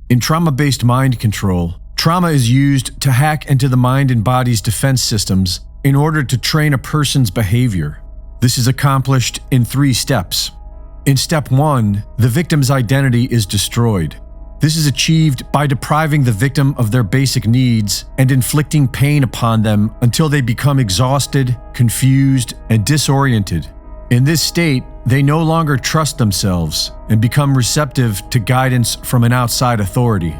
In trauma-based mind control, trauma is used to hack into the mind and body's defense systems in order to train a person's behavior. This is accomplished in 3 steps. In step 1, the victim's identity is destroyed. This is achieved by depriving the victim of their basic needs and inflicting pain upon them until they become exhausted, confused, and disoriented. In this state, they no longer trust themselves and become receptive to guidance from an outside authority.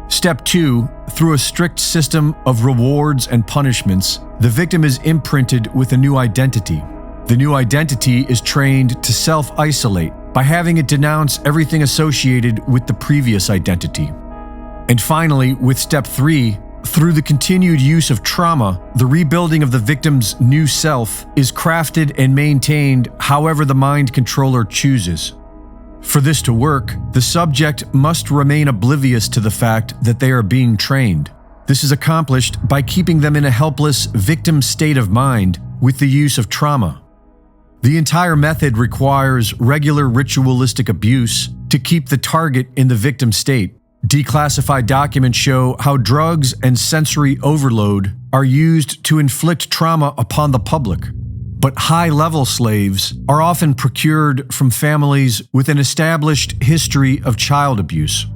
Step 2, through a strict system of rewards and punishments, the victim is imprinted with a new identity. The new identity is trained to self-isolate by having it denounce everything associated with the previous identity. And finally, with step 3, through the continued use of trauma, the rebuilding of the victim's new self is crafted and maintained however the mind controller chooses. For this to work, the subject must remain oblivious to the fact that they are being trained. This is accomplished by keeping them in a helpless victim state of mind with the use of trauma. The entire method requires regular ritualistic abuse to keep the target in the victim state. Declassified documents show how drugs and sensory overload are used to inflict trauma upon the public. But high-level slaves are often procured from families with an established history of child abuse.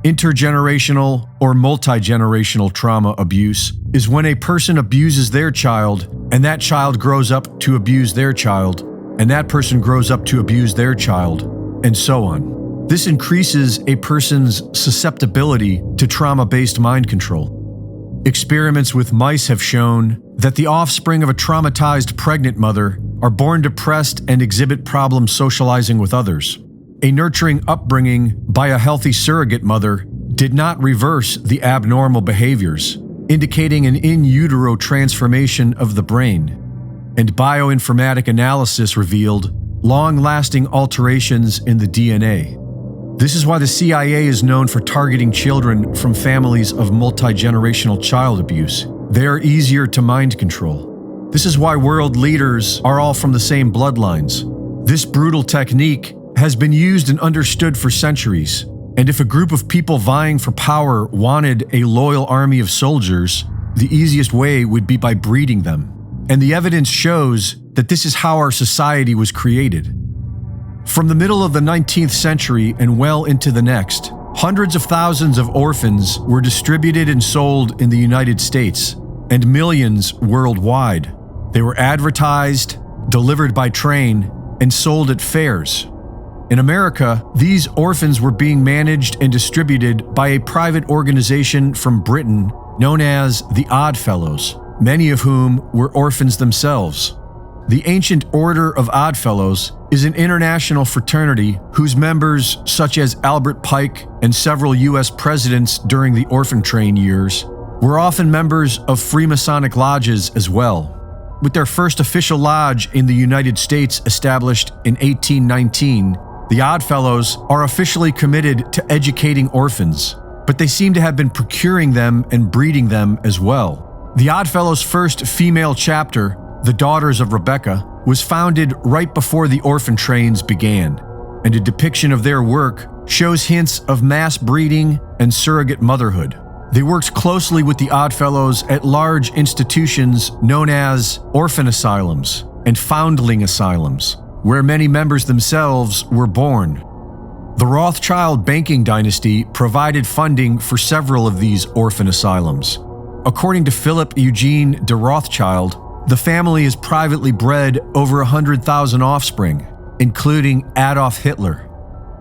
Intergenerational or multi-generational trauma abuse is when a person abuses their child, and that child grows up to abuse their child, and that person grows up to abuse their child, and so on. This increases a person's susceptibility to trauma-based mind control. Experiments with mice have shown that the offspring of a traumatized pregnant mother are born depressed and exhibit problems socializing with others. A nurturing upbringing by a healthy surrogate mother did not reverse the abnormal behaviors, indicating an in utero transformation of the brain. And bioinformatic analysis revealed long-lasting alterations in the DNA. This is why the CIA is known for targeting children from families of multi-generational child abuse. They are easier to mind control. This is why world leaders are all from the same bloodlines. This brutal technique has been used and understood for centuries, and if a group of people vying for power wanted a loyal army of soldiers, the easiest way would be by breeding them. And the evidence shows that this is how our society was created. From the middle of the 19th century and well into the next, hundreds of thousands of orphans were distributed and sold in the United States, and millions worldwide. They were advertised, delivered by train, and sold at fairs. In America, these orphans were being managed and distributed by a private organization from Britain known as the Odd Fellows, many of whom were orphans themselves. The Ancient Order of Odd Fellows is an international fraternity whose members, such as Albert Pike and several U.S. presidents during the orphan train years, were often members of Freemasonic lodges as well. With their first official lodge in the United States established in 1819, the Odd Fellows are officially committed to educating orphans, but they seem to have been procuring them and breeding them as well. The Odd Fellows' first female chapter, the Daughters of Rebecca, was founded right before the orphan trains began, and a depiction of their work shows hints of mass breeding and surrogate motherhood. They worked closely with the Odd Fellows at large institutions known as orphan asylums and foundling asylums, where many members themselves were born. The Rothschild banking dynasty provided funding for several of these orphan asylums. According to Philip Eugene de Rothschild, the family has privately bred over 100,000 offspring, including Adolf Hitler.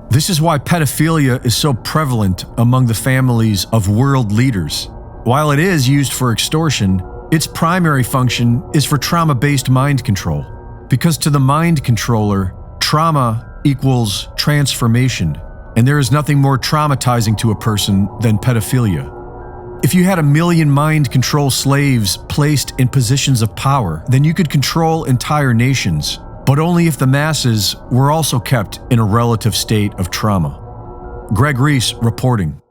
This is why pedophilia is so prevalent among the families of world leaders. While it is used for extortion, its primary function is for trauma-based mind control. Because to the mind controller, trauma equals transformation, and there is nothing more traumatizing to a person than pedophilia. If you had 1 million mind control slaves placed in positions of power, then you could control entire nations, but only if the masses were also kept in a relative state of trauma. Greg Reese reporting.